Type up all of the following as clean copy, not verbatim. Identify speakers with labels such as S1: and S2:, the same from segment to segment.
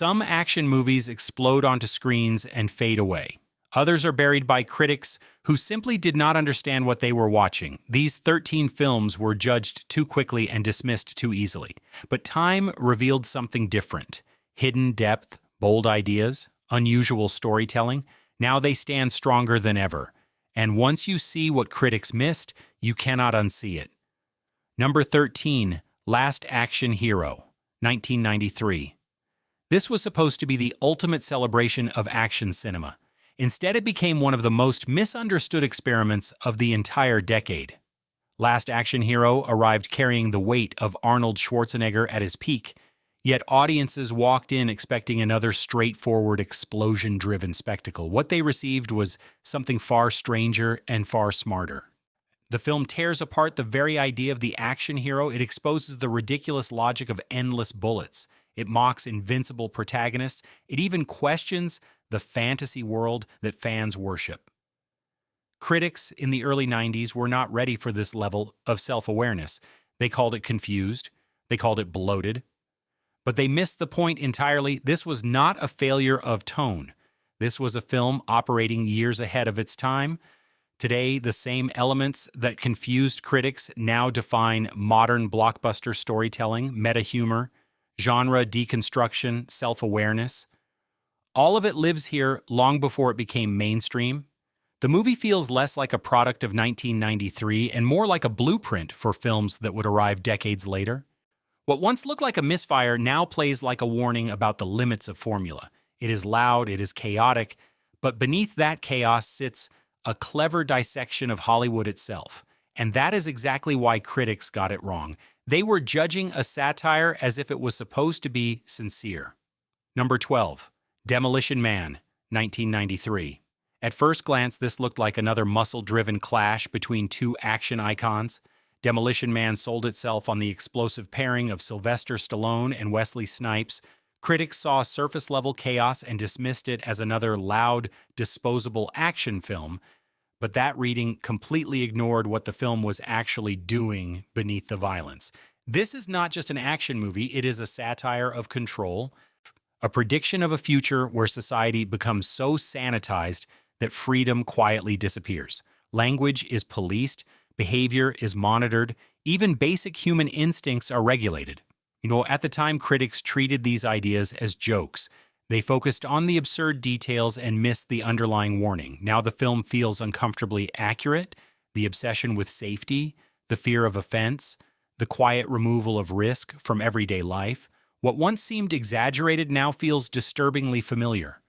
S1: Some action movies explode onto screens and fade away. Others are buried by critics who simply did not understand what they were watching. These 13 films were judged too quickly and dismissed too easily. But time revealed something different. Hidden depth, bold ideas, unusual storytelling. Now they stand stronger than ever. And once you see what critics missed, you cannot unsee it. Number 13, Last Action Hero, 1993. This was supposed to be the ultimate celebration of action cinema. Instead, it became one of the most misunderstood experiments of the entire decade. Last Action Hero arrived carrying the weight of Arnold Schwarzenegger at his peak, yet audiences walked in expecting another straightforward, explosion-driven spectacle. What they received was something far stranger and far smarter. The film tears apart the very idea of the action hero. It exposes the ridiculous logic of endless bullets. It mocks invincible protagonists. It even questions the fantasy world that fans worship. Critics in the early 90s were not ready for this level of self-awareness. They called it confused. They called it bloated. But they missed the point entirely. This was not a failure of tone. This was a film operating years ahead of its time. Today, the same elements that confused critics now define modern blockbuster storytelling, meta-humor, genre deconstruction, self-awareness. All of it lives here long before it became mainstream. The movie feels less like a product of 1993 and more like a blueprint for films that would arrive decades later. What once looked like a misfire now plays like a warning about the limits of formula. It is loud, it is chaotic, but beneath that chaos sits a clever dissection of Hollywood itself. And that is exactly why critics got it wrong. They were judging a satire as if it was supposed to be sincere. Number 12. Demolition Man, 1993. At first glance, this looked like another muscle-driven clash between two action icons. Demolition Man sold itself on the explosive pairing of Sylvester Stallone and Wesley Snipes. Critics saw surface-level chaos and dismissed it as another loud, disposable action film, but that reading completely ignored what the film was actually doing beneath the violence. This is not just an action movie, it is a satire of control, a prediction of a future where society becomes so sanitized that freedom quietly disappears. Language is policed, behavior is monitored, even basic human instincts are regulated. At the time, critics treated these ideas as jokes. They focused on the absurd details and missed the underlying warning. Now the film feels uncomfortably accurate. The obsession with safety, the fear of offense, the quiet removal of risk from everyday life. What once seemed exaggerated now feels disturbingly familiar.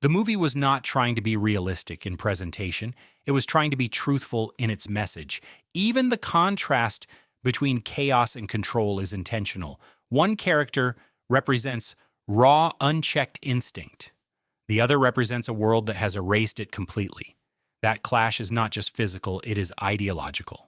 S1: The movie was not trying to be realistic in presentation. It was trying to be truthful in its message. Even the contrast between chaos and control is intentional. One character represents raw, unchecked instinct. The other represents a world that has erased it completely. That clash is not just physical, it is ideological.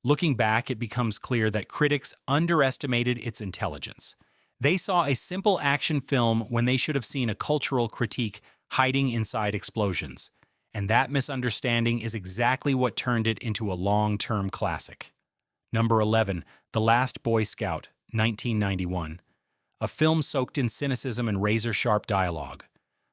S1: Looking back, it becomes clear that critics underestimated its intelligence. They saw a simple action film when they should have seen a cultural critique hiding inside explosions. And that misunderstanding is exactly what turned it into a long-term classic. Number 11, The Last Boy Scout, 1991. A film soaked in cynicism and razor-sharp dialogue.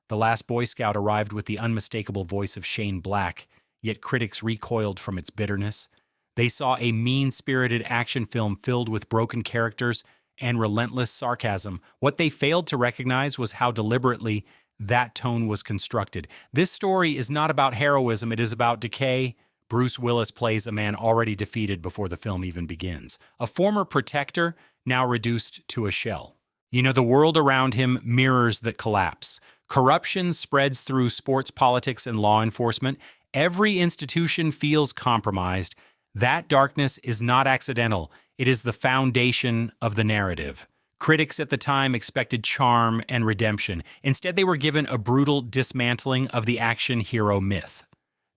S1: The Last Boy Scout arrived with the unmistakable voice of Shane Black, yet critics recoiled from its bitterness. They saw a mean-spirited action film filled with broken characters and relentless sarcasm. What they failed to recognize was how deliberately that tone was constructed. This story is not about heroism, it is about decay. Bruce Willis plays a man already defeated before the film even begins. A former protector, now reduced to a shell. The world around him mirrors that collapse. Corruption spreads through sports politics and law enforcement. Every institution feels compromised. That darkness is not accidental. It is the foundation of the narrative. Critics at the time expected charm and redemption. Instead, they were given a brutal dismantling of the action hero myth.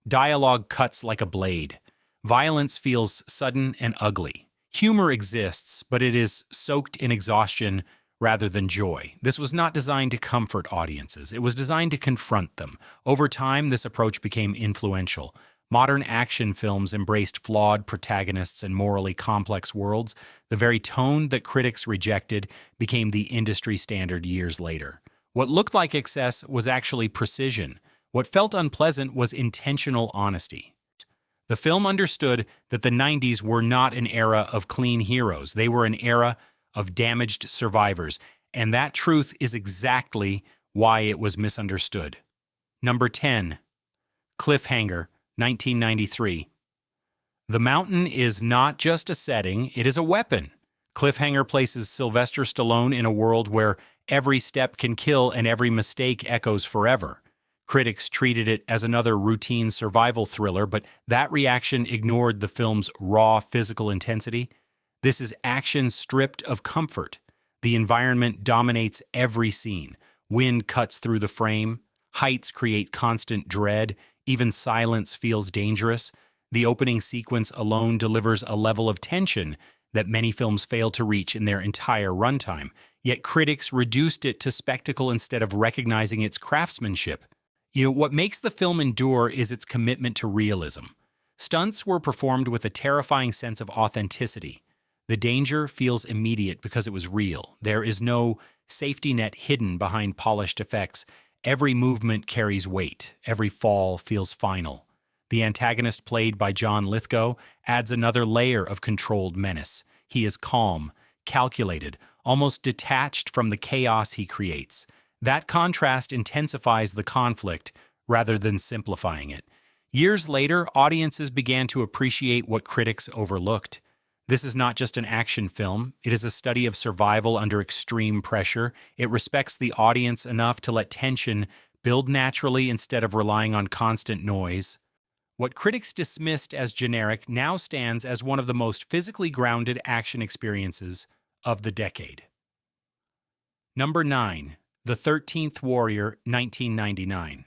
S1: Dialogue cuts like a blade. Violence feels sudden and ugly. Humor exists, but it is soaked in exhaustion rather than joy. This was not designed to comfort audiences. It was designed to confront them. Over time, this approach became influential. Modern action films embraced flawed protagonists and morally complex worlds. The very tone that critics rejected became the industry standard years later. What looked like excess was actually precision. What felt unpleasant was intentional honesty. The film understood that the 90s were not an era of clean heroes. They were an era of damaged survivors, and that truth is exactly why it was misunderstood. Number 10. Cliffhanger, 1993. The mountain is not just a setting, it is a weapon. Cliffhanger places Sylvester Stallone in a world where every step can kill and every mistake echoes forever. Critics treated it as another routine survival thriller, but that reaction ignored the film's raw physical intensity. This is action stripped of comfort. The environment dominates every scene. Wind cuts through the frame. Heights create constant dread. Even silence feels dangerous. The opening sequence alone delivers a level of tension that many films fail to reach in their entire runtime. Yet critics reduced it to spectacle instead of recognizing its craftsmanship. What makes the film endure is its commitment to realism. Stunts were performed with a terrifying sense of authenticity. The danger feels immediate because it was real. There is no safety net hidden behind polished effects. Every movement carries weight. Every fall feels final. The antagonist, played by John Lithgow, adds another layer of controlled menace. He is calm, calculated, almost detached from the chaos he creates. That contrast intensifies the conflict rather than simplifying it. Years later, audiences began to appreciate what critics overlooked. This is not just an action film, it is a study of survival under extreme pressure. It respects the audience enough to let tension build naturally instead of relying on constant noise. What critics dismissed as generic now stands as one of the most physically grounded action experiences of the decade. Number 9. The 13th Warrior, 1999.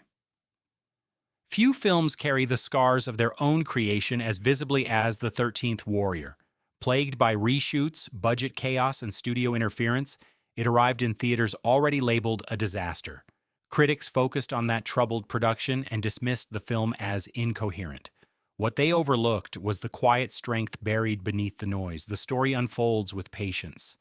S1: Few films carry the scars of their own creation as visibly as The 13th Warrior. Plagued by reshoots, budget chaos, and studio interference, it arrived in theaters already labeled a disaster. Critics focused on that troubled production and dismissed the film as incoherent. What they overlooked was the quiet strength buried beneath the noise. The story unfolds with patience.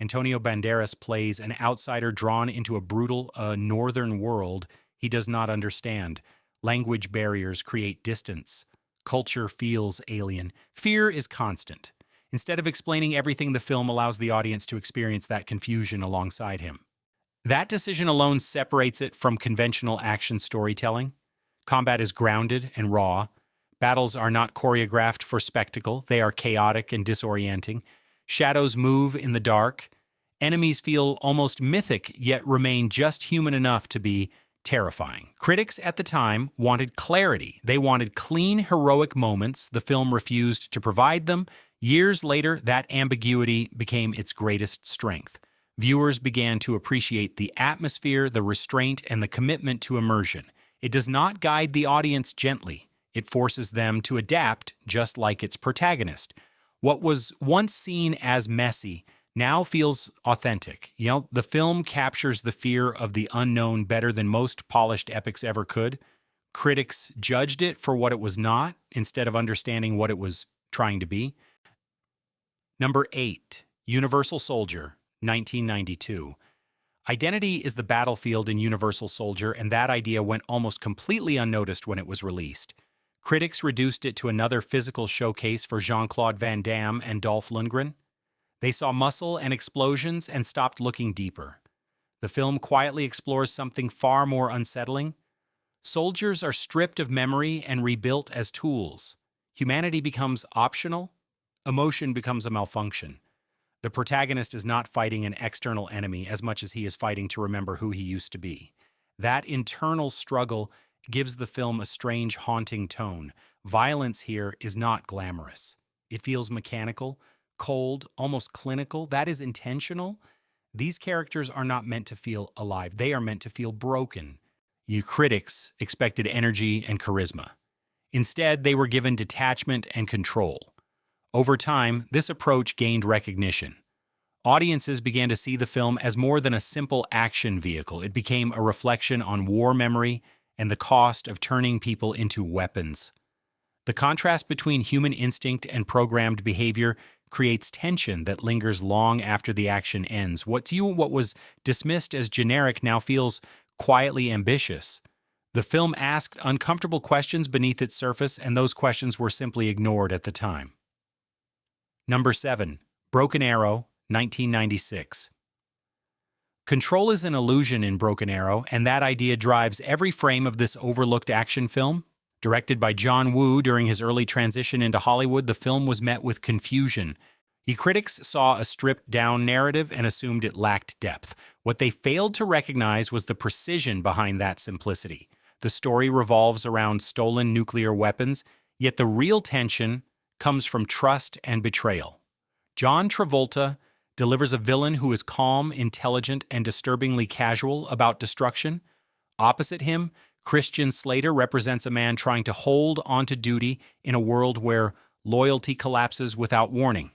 S1: Antonio Banderas plays an outsider drawn into a brutal, northern world he does not understand. Language barriers create distance. Culture feels alien. Fear is constant. Instead of explaining everything, the film allows the audience to experience that confusion alongside him. That decision alone separates it from conventional action storytelling. Combat is grounded and raw. Battles are not choreographed for spectacle. They are chaotic and disorienting. Shadows move in the dark. Enemies feel almost mythic, yet remain just human enough to be terrifying. Critics at the time wanted clarity. They wanted clean, heroic moments. The film refused to provide them. Years later, that ambiguity became its greatest strength. Viewers began to appreciate the atmosphere, the restraint, and the commitment to immersion. It does not guide the audience gently. It forces them to adapt, just like its protagonist. What was once seen as messy now feels authentic. The film captures the fear of the unknown better than most polished epics ever could. Critics judged it for what it was not, instead of understanding what it was trying to be. Number 8. Universal Soldier, 1992. Identity is the battlefield in Universal Soldier, and that idea went almost completely unnoticed when it was released. Critics reduced it to another physical showcase for Jean-Claude Van Damme and Dolph Lundgren. They saw muscle and explosions and stopped looking deeper. The film quietly explores something far more unsettling. Soldiers are stripped of memory and rebuilt as tools. Humanity becomes optional. Emotion becomes a malfunction. The protagonist is not fighting an external enemy as much as he is fighting to remember who he used to be. That internal struggle gives the film a strange, haunting tone. Violence here is not glamorous. It feels mechanical, cold, almost clinical. That is intentional. These characters are not meant to feel alive. They are meant to feel broken. You critics expected energy and charisma. Instead, they were given detachment and control. Over time, this approach gained recognition. Audiences began to see the film as more than a simple action vehicle. It became a reflection on war memory and the cost of turning people into weapons. The contrast between human instinct and programmed behavior creates tension that lingers long after the action ends. What was dismissed as generic now feels quietly ambitious. The film asked uncomfortable questions beneath its surface, and those questions were simply ignored at the time. Number 7. Broken Arrow, 1996. Control is an illusion in Broken Arrow, and that idea drives every frame of this overlooked action film. Directed by John Woo during his early transition into Hollywood, the film was met with confusion. Critics saw a stripped-down narrative and assumed it lacked depth. What they failed to recognize was the precision behind that simplicity. The story revolves around stolen nuclear weapons, yet the real tension comes from trust and betrayal. John Travolta delivers a villain who is calm, intelligent, and disturbingly casual about destruction. Opposite him, Christian Slater represents a man trying to hold onto duty in a world where loyalty collapses without warning.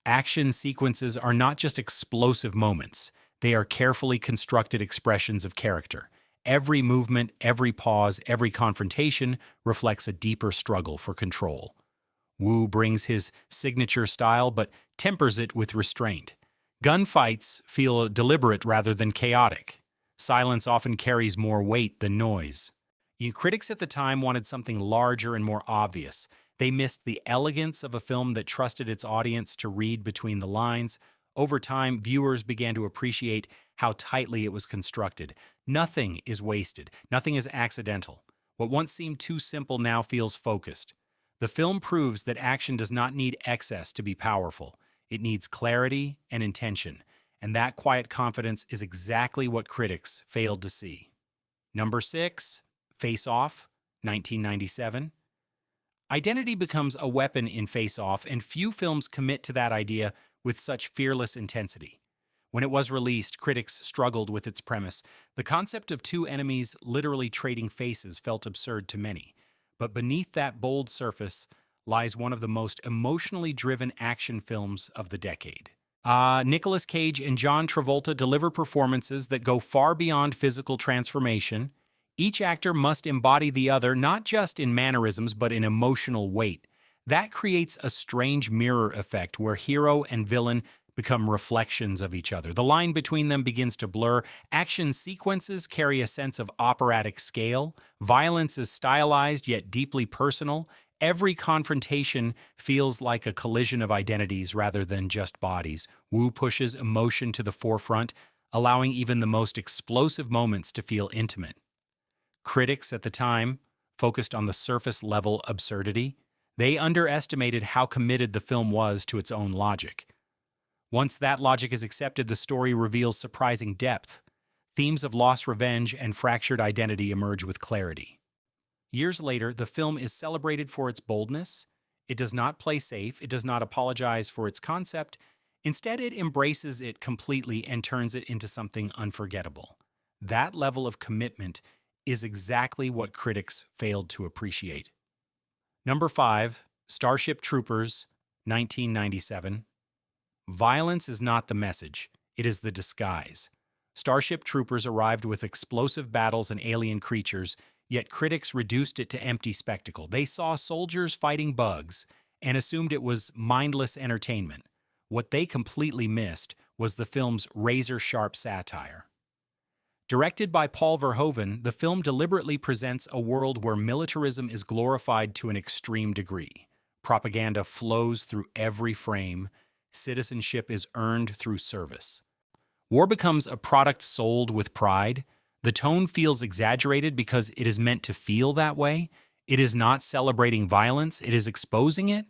S1: Action sequences are not just explosive moments. They are carefully constructed expressions of character. Every movement, every pause, every confrontation reflects a deeper struggle for control. Wu brings his signature style but tempers it with restraint. Gunfights feel deliberate rather than chaotic. Silence often carries more weight than noise. Critics at the time wanted something larger and more obvious. They missed the elegance of a film that trusted its audience to read between the lines. Over time, viewers began to appreciate how tightly it was constructed. Nothing is wasted. Nothing is accidental. What once seemed too simple now feels focused. The film proves that action does not need excess to be powerful. It needs clarity and intention. And that quiet confidence is exactly what critics failed to see. Number 6. Face Off, 1997. Identity becomes a weapon in Face Off, and few films commit to that idea with such fearless intensity. When it was released, critics struggled with its premise. The concept of two enemies literally trading faces felt absurd to many. But beneath that bold surface lies one of the most emotionally driven action films of the decade. Nicolas Cage and John Travolta deliver performances that go far beyond physical transformation. Each actor must embody the other, not just in mannerisms, but in emotional weight. That creates a strange mirror effect where hero and villain become reflections of each other. The line between them begins to blur. Action sequences carry a sense of operatic scale. Violence is stylized yet deeply personal. Every confrontation feels like a collision of identities rather than just bodies. Wu pushes emotion to the forefront, allowing even the most explosive moments to feel intimate. Critics at the time focused on the surface-level absurdity. They underestimated how committed the film was to its own logic. Once that logic is accepted, the story reveals surprising depth. Themes of lost revenge and fractured identity emerge with clarity. Years later, the film is celebrated for its boldness. It does not play safe. It does not apologize for its concept. Instead, it embraces it completely and turns it into something unforgettable. That level of commitment is exactly what critics failed to appreciate. Number 5, Starship Troopers, 1997. Violence is not the message. It is the disguise. Starship Troopers arrived with explosive battles and alien creatures, yet critics reduced it to empty spectacle. They saw soldiers fighting bugs and assumed it was mindless entertainment. What they completely missed was the film's razor-sharp satire. Directed by Paul Verhoeven, the film deliberately presents a world where militarism is glorified to an extreme degree. Propaganda flows through every frame. Citizenship is earned through service. War becomes a product sold with pride. The tone feels exaggerated because it is meant to feel that way. It is not celebrating violence, it is exposing it.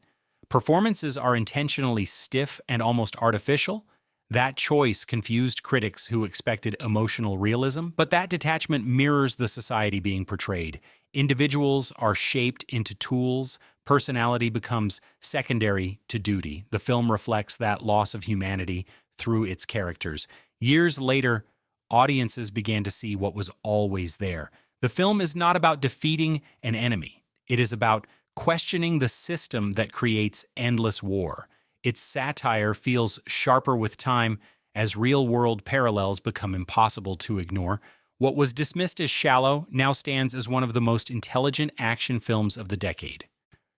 S1: Performances are intentionally stiff and almost artificial. That choice confused critics who expected emotional realism, but that detachment mirrors the society being portrayed. Individuals are shaped into tools. Personality becomes secondary to duty. The film reflects that loss of humanity through its characters. Years later, audiences began to see what was always there. The film is not about defeating an enemy. It is about questioning the system that creates endless war. Its satire feels sharper with time as real-world parallels become impossible to ignore. What was dismissed as shallow now stands as one of the most intelligent action films of the decade.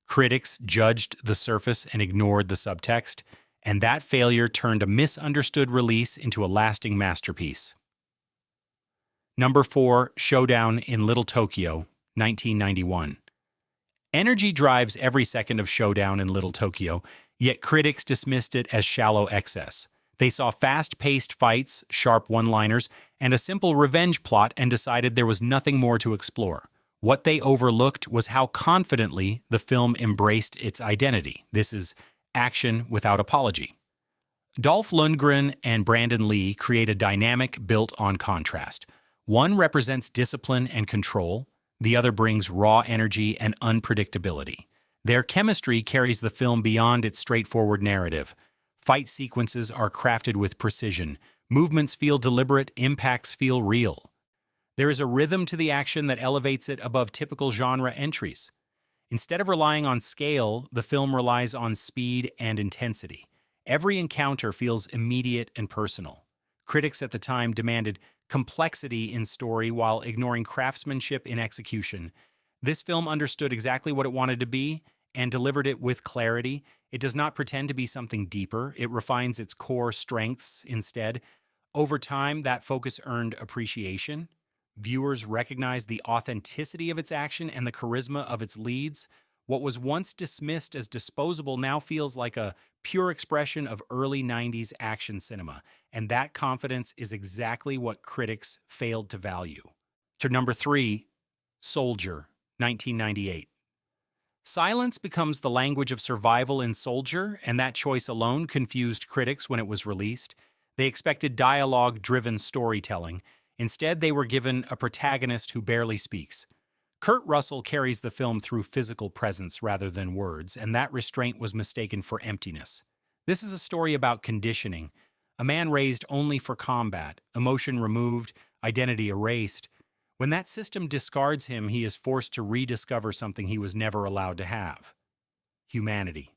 S1: Critics judged the surface and ignored the subtext, and that failure turned a misunderstood release into a lasting masterpiece. Number 4, Showdown in Little Tokyo, 1991. Energy drives every second of Showdown in Little Tokyo, yet critics dismissed it as shallow excess. They saw fast-paced fights, sharp one-liners, and a simple revenge plot and decided there was nothing more to explore. What they overlooked was how confidently the film embraced its identity. This is action without apology. Dolph Lundgren and Brandon Lee create a dynamic built on contrast. One represents discipline and control, the other brings raw energy and unpredictability. Their chemistry carries the film beyond its straightforward narrative. Fight sequences are crafted with precision. Movements feel deliberate, impacts feel real. There is a rhythm to the action that elevates it above typical genre entries. Instead of relying on scale, the film relies on speed and intensity. Every encounter feels immediate and personal. Critics at the time demanded complexity in story while ignoring craftsmanship in execution. This film understood exactly what it wanted to be and delivered it with clarity. It does not pretend to be something deeper. It refines its core strengths instead. Over time, that focus earned appreciation. Viewers recognized the authenticity of its action and the charisma of its leads. What was once dismissed as disposable now feels like a pure expression of early 90s action cinema, and that confidence is exactly what critics failed to value. To number 3, Soldier, 1998. Silence becomes the language of survival in Soldier, and that choice alone confused critics when it was released. They expected dialogue-driven storytelling. Instead, they were given a protagonist who barely speaks. Kurt Russell carries the film through physical presence rather than words, and that restraint was mistaken for emptiness. This is a story about conditioning. A man raised only for combat, emotion removed, identity erased. When that system discards him, he is forced to rediscover something he was never allowed to have: humanity.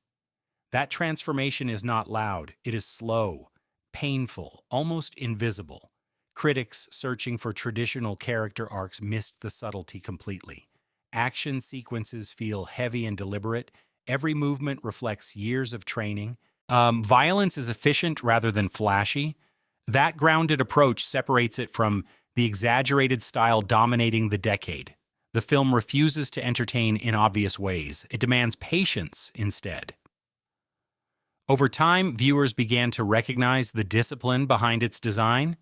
S1: That transformation is not loud. It is slow, painful, almost invisible. Critics searching for traditional character arcs missed the subtlety completely. Action sequences feel heavy and deliberate. Every movement reflects years of training. Violence is efficient rather than flashy. That grounded approach separates it from the exaggerated style dominating the decade. The film refuses to entertain in obvious ways. It demands patience instead. Over time, viewers began to recognize the discipline behind its design.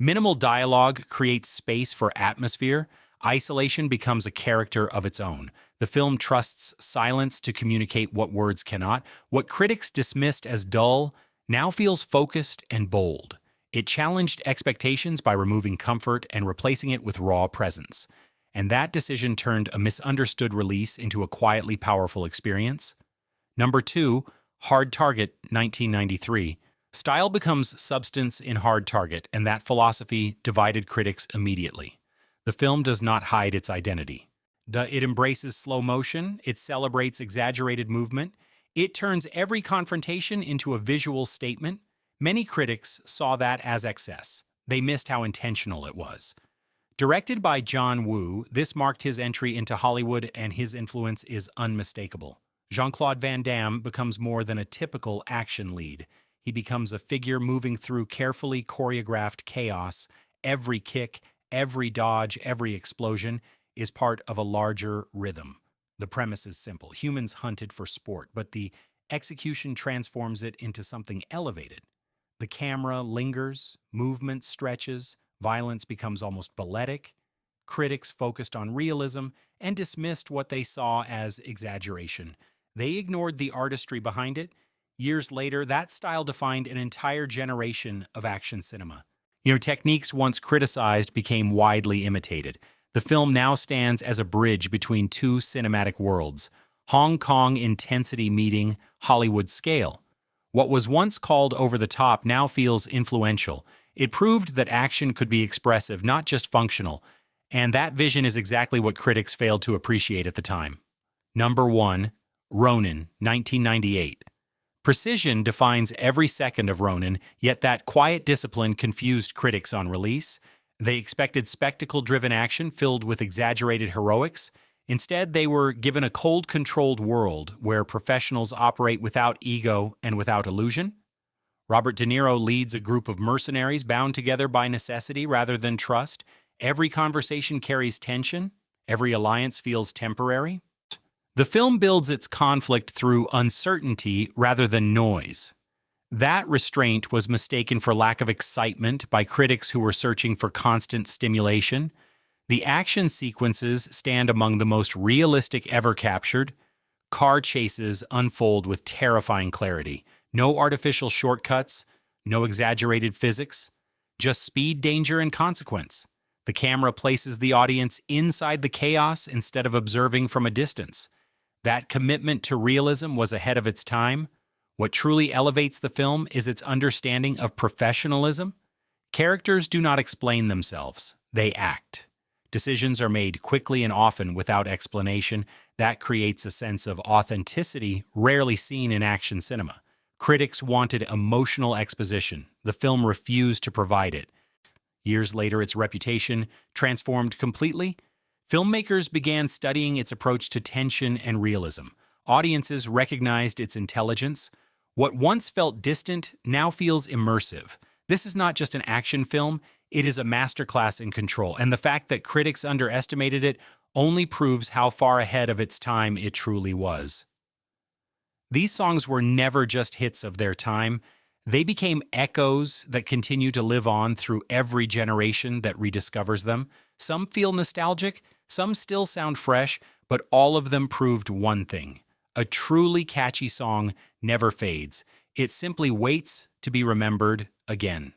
S1: Minimal dialogue creates space for atmosphere. Isolation becomes a character of its own. The film trusts silence to communicate what words cannot. What critics dismissed as dull now feels focused and bold. It challenged expectations by removing comfort and replacing it with raw presence. And that decision turned a misunderstood release into a quietly powerful experience. Number 2, Hard Target, 1993. Style becomes substance in Hard Target, and that philosophy divided critics immediately. The film does not hide its identity. It embraces slow motion, it celebrates exaggerated movement, it turns every confrontation into a visual statement. Many critics saw that as excess. They missed how intentional it was. Directed by John Woo, this marked his entry into Hollywood, and his influence is unmistakable. Jean-Claude Van Damme becomes more than a typical action lead. He becomes a figure moving through carefully choreographed chaos. Every kick, every dodge, every explosion is part of a larger rhythm. The premise is simple. Humans hunted for sport, but the execution transforms it into something elevated. The camera lingers, movement stretches, violence becomes almost balletic. Critics focused on realism and dismissed what they saw as exaggeration. They ignored the artistry behind it. Years later, that style defined an entire generation of action cinema. Techniques once criticized became widely imitated. The film now stands as a bridge between two cinematic worlds: Hong Kong intensity meeting Hollywood scale. What was once called over the top now feels influential. It proved that action could be expressive, not just functional, and that vision is exactly what critics failed to appreciate at the time. Number 1, Ronin, 1998. Precision defines every second of Ronin, yet that quiet discipline confused critics on release. They expected spectacle-driven action filled with exaggerated heroics. Instead, they were given a cold, controlled world where professionals operate without ego and without illusion. Robert De Niro leads a group of mercenaries bound together by necessity rather than trust. Every conversation carries tension. Every alliance feels temporary. The film builds its conflict through uncertainty rather than noise. That restraint was mistaken for lack of excitement by critics who were searching for constant stimulation. The action sequences stand among the most realistic ever captured. Car chases unfold with terrifying clarity. No artificial shortcuts, no exaggerated physics, just speed, danger, and consequence. The camera places the audience inside the chaos instead of observing from a distance. That commitment to realism was ahead of its time. What truly elevates the film is its understanding of professionalism. Characters do not explain themselves, they act. Decisions are made quickly and often without explanation. That creates a sense of authenticity rarely seen in action cinema. Critics wanted emotional exposition. The film refused to provide it. Years later, its reputation transformed completely. Filmmakers began studying its approach to tension and realism. Audiences recognized its intelligence. What once felt distant now feels immersive. This is not just an action film, it is a masterclass in control, and the fact that critics underestimated it only proves how far ahead of its time it truly was. These songs were never just hits of their time. They became echoes that continue to live on through every generation that rediscovers them. Some feel nostalgic, some still sound fresh, but all of them proved one thing. A truly catchy song never fades. It simply waits to be remembered again.